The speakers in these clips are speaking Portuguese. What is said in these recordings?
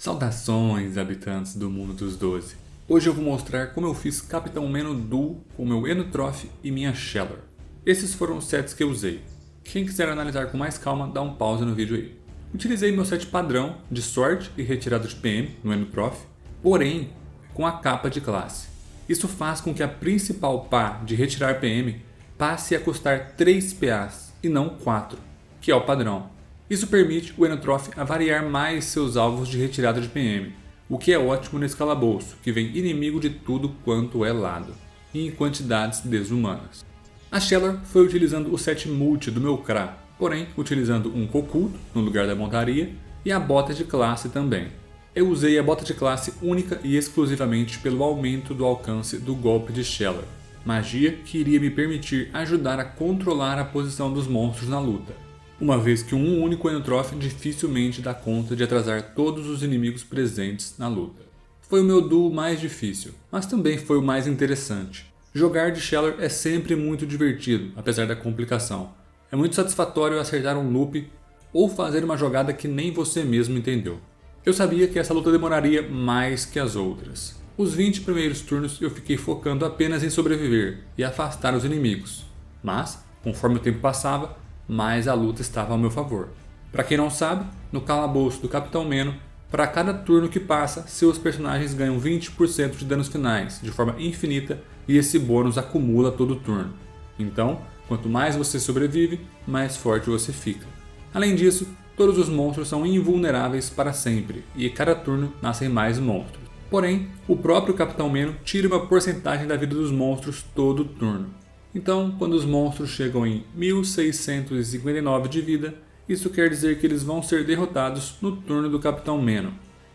Saudações, habitantes do mundo dos 12. Hoje eu vou mostrar como eu fiz Capitão Meno Duo com meu Enutroph e minha Sheller. Esses foram os sets que eu usei. Quem quiser analisar com mais calma, dá um pause no vídeo aí. Utilizei meu set padrão de sorte e retirada de PM no Enutroph, porém com a capa de classe. Isso faz com que a principal pá de retirar PM passe a custar 3 PAs e não 4, que é o padrão. Isso permite o Enutroph a variar mais seus alvos de retirada de PM, o que é ótimo nesse calabouço, que vem inimigo de tudo quanto é lado, e em quantidades desumanas. A Sheller foi utilizando o set multi do meu Kra, porém utilizando um Coculto no lugar da montaria e a bota de classe também. Eu usei a bota de classe única e exclusivamente pelo aumento do alcance do golpe de Sheller, magia que iria me permitir ajudar a controlar a posição dos monstros na luta, uma vez que um único Enutroph dificilmente dá conta de atrasar todos os inimigos presentes na luta. Foi o meu duo mais difícil, mas também foi o mais interessante. Jogar de Sheller é sempre muito divertido, apesar da complicação. É muito satisfatório acertar um loop ou fazer uma jogada que nem você mesmo entendeu. Eu sabia que essa luta demoraria mais que as outras. Os 20 primeiros turnos eu fiquei focando apenas em sobreviver e afastar os inimigos, mas, conforme o tempo passava, mais a luta estava ao meu favor. Para quem não sabe, no calabouço do Capitão Meno, para cada turno que passa, seus personagens ganham 20% de danos finais, de forma infinita, e esse bônus acumula todo turno. Então, quanto mais você sobrevive, mais forte você fica. Além disso, todos os monstros são invulneráveis para sempre, e cada turno nascem mais monstros. Porém, o próprio Capitão Meno tira uma porcentagem da vida dos monstros todo turno. Então, quando os monstros chegam em 1659 de vida, isso quer dizer que eles vão ser derrotados no turno do Capitão Meno.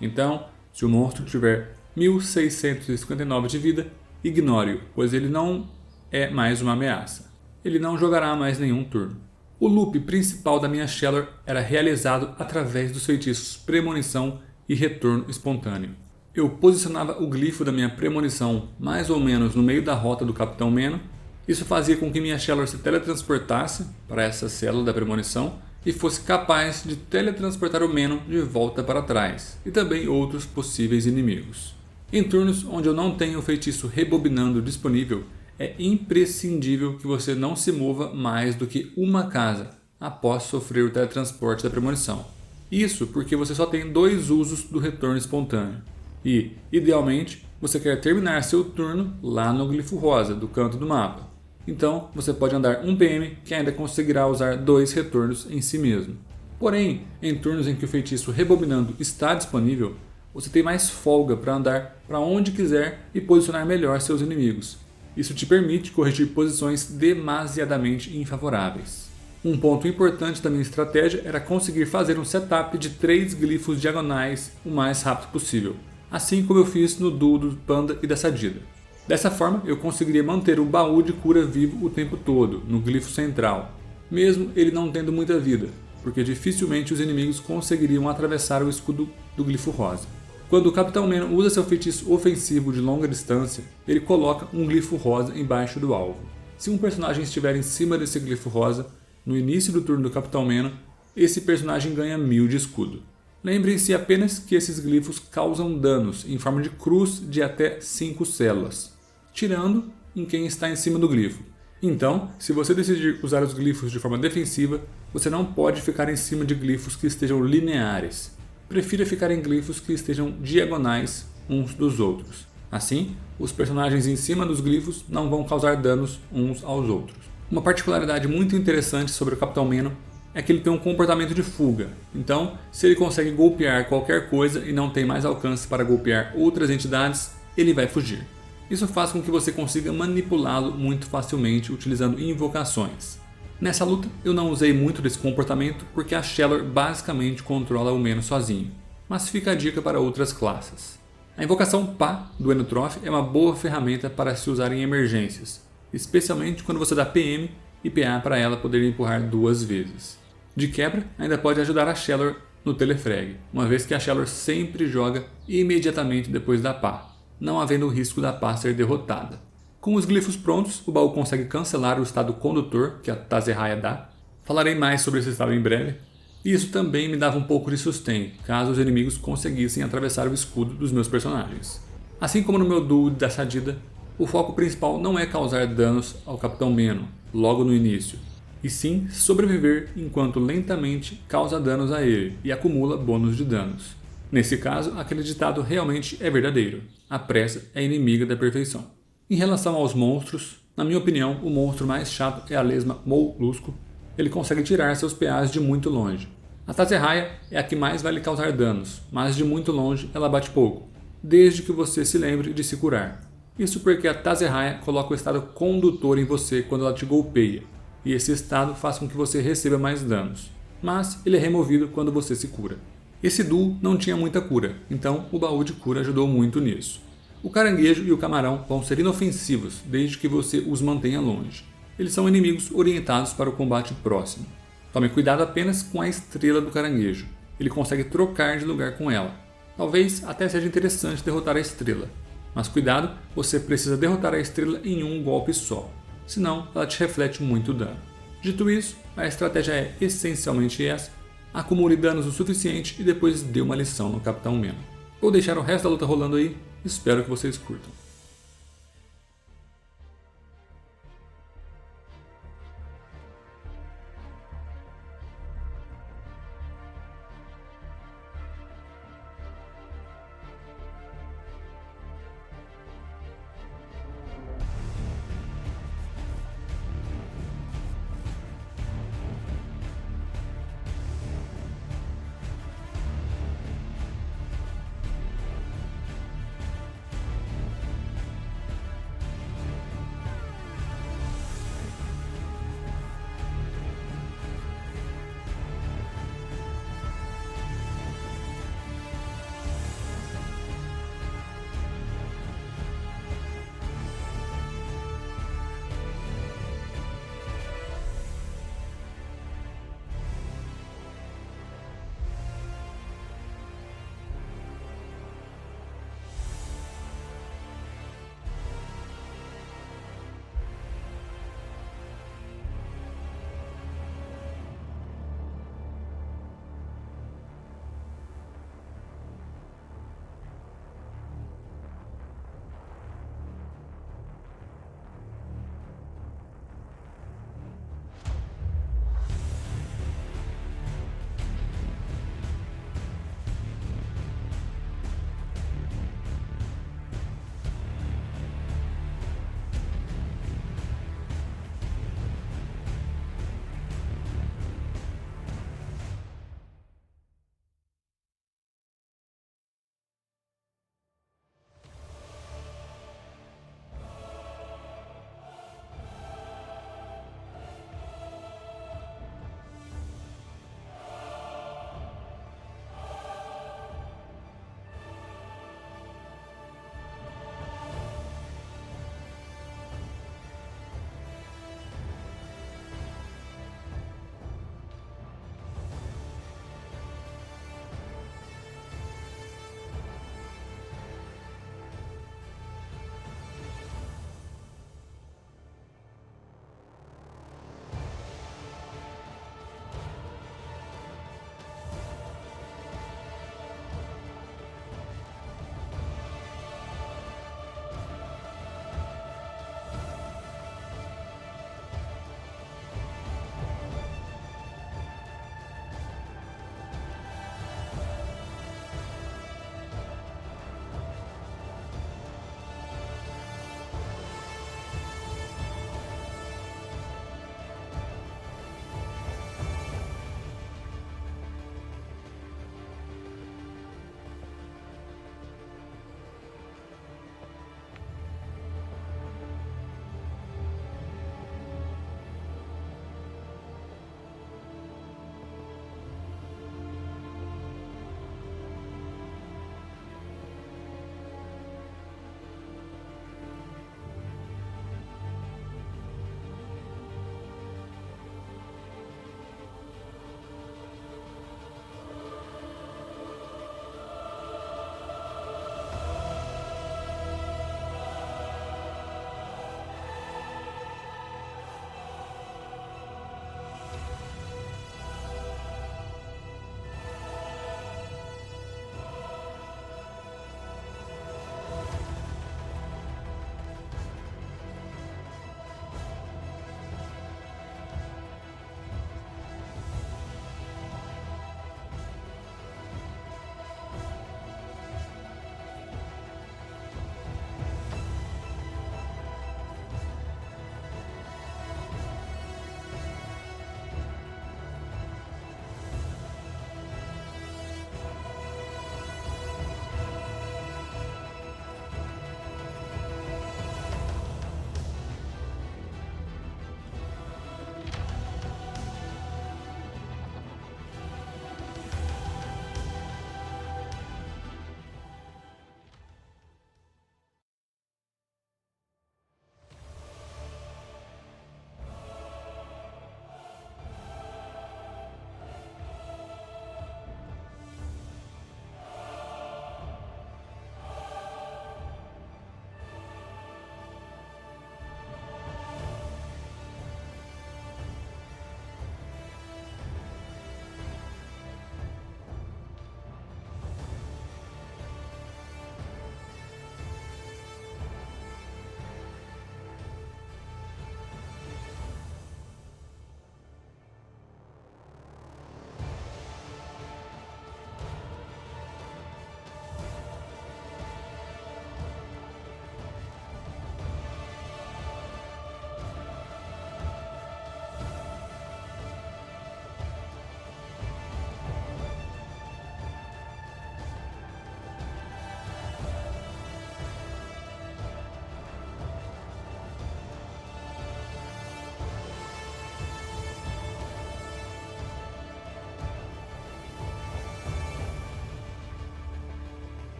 Então, se o monstro tiver 1659 de vida, ignore-o, pois ele não é mais uma ameaça. Ele não jogará mais nenhum turno. O loop principal da minha Sheller era realizado através dos feitiços Premonição e Retorno Espontâneo. Eu posicionava o glifo da minha Premonição mais ou menos no meio da rota do Capitão Meno. Isso fazia com que minha Sheller se teletransportasse para essa célula da premonição e fosse capaz de teletransportar o Meno de volta para trás, e também outros possíveis inimigos. Em turnos onde eu não tenho o feitiço Rebobinando disponível, é imprescindível que você não se mova mais do que uma casa após sofrer o teletransporte da premonição. Isso porque você só tem 2 usos do retorno espontâneo. E, idealmente, você quer terminar seu turno lá no glifo rosa do canto do mapa. Então, você pode andar 1 PM que ainda conseguirá usar 2 retornos em si mesmo. Porém, em turnos em que o feitiço Rebobinando está disponível, você tem mais folga para andar para onde quiser e posicionar melhor seus inimigos. Isso te permite corrigir posições demasiadamente infavoráveis. Um ponto importante da minha estratégia era conseguir fazer um setup de 3 glifos diagonais o mais rápido possível, assim como eu fiz no duo do Panda e da Sadida. Dessa forma, eu conseguiria manter o baú de cura vivo o tempo todo, no glifo central, mesmo ele não tendo muita vida, porque dificilmente os inimigos conseguiriam atravessar o escudo do glifo rosa. Quando o Capitão Meno usa seu feitiço ofensivo de longa distância, ele coloca um glifo rosa embaixo do alvo. Se um personagem estiver em cima desse glifo rosa, no início do turno do Capitão Meno, esse personagem ganha 1000 de escudo. Lembrem-se apenas que esses glifos causam danos em forma de cruz de até 5 células, tirando em quem está em cima do glifo. Então, se você decidir usar os glifos de forma defensiva, você não pode ficar em cima de glifos que estejam lineares. Prefira ficar em glifos que estejam diagonais uns dos outros. Assim, os personagens em cima dos glifos não vão causar danos uns aos outros. Uma particularidade muito interessante sobre o Capitão Meno é que ele tem um comportamento de fuga. Então, se ele consegue golpear qualquer coisa e não tem mais alcance para golpear outras entidades, ele vai fugir. Isso faz com que você consiga manipulá-lo muito facilmente utilizando invocações. Nessa luta eu não usei muito desse comportamento porque a Sheller basicamente controla o Meno sozinho, mas fica a dica para outras classes. A invocação Pá do Enutroph é uma boa ferramenta para se usar em emergências, especialmente quando você dá PM e PA para ela poder empurrar 2 vezes. De quebra, ainda pode ajudar a Sheller no telefrag, uma vez que a Sheller sempre joga imediatamente depois da Pá, não havendo o risco da pá ser derrotada. Com os glifos prontos, o baú consegue cancelar o estado condutor que a Tazerraia dá. Falarei mais sobre esse estado em breve, E isso também me dava um pouco de sustento, caso os inimigos conseguissem atravessar o escudo dos meus personagens. Assim como no meu duo da Sadida, o foco principal não é causar danos ao Capitão Meno logo no início, e sim sobreviver enquanto lentamente causa danos a ele e acumula bônus de danos. Nesse caso, aquele ditado realmente é verdadeiro: a pressa é inimiga da perfeição. Em relação aos monstros, na minha opinião, o monstro mais chato é a lesma Molusco. Ele consegue tirar seus PAs de muito longe. A Tazerraia é a que mais vai lhe causar danos, mas de muito longe ela bate pouco, desde que você se lembre de se curar. Isso porque a Tazerraia coloca o estado condutor em você quando ela te golpeia, e esse estado faz com que você receba mais danos, mas ele é removido quando você se cura. Esse duo não tinha muita cura, então o baú de cura ajudou muito nisso. O caranguejo e o camarão vão ser inofensivos desde que você os mantenha longe. Eles são inimigos orientados para o combate próximo. Tome cuidado apenas com a estrela do caranguejo. Ele consegue trocar de lugar com ela. Talvez até seja interessante derrotar a estrela. Mas cuidado, você precisa derrotar a estrela em um golpe só. Senão ela te reflete muito dano. Dito isso, a estratégia é essencialmente essa. Acumule danos o suficiente e depois dê uma lição no Capitão Meno. Vou deixar o resto da luta rolando aí. Espero que vocês curtam.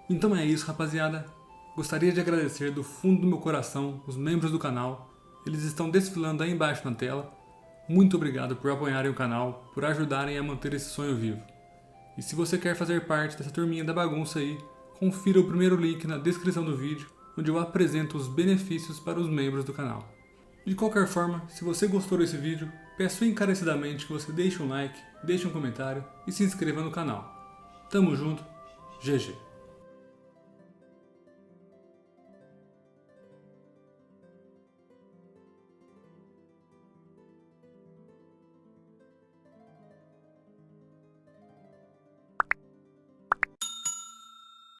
Então é isso, rapaziada. Gostaria de agradecer do fundo do meu coração os membros do canal. Eles estão desfilando aí embaixo na tela. Muito obrigado por apoiarem o canal, por ajudarem a manter esse sonho vivo. E se você quer fazer parte dessa turminha da bagunça aí, confira o primeiro link na descrição do vídeo, onde eu apresento os benefícios para os membros do canal. De qualquer forma, se você gostou desse vídeo, peço encarecidamente que você deixe um like, deixe um comentário e se inscreva no canal. Tamo junto, GG!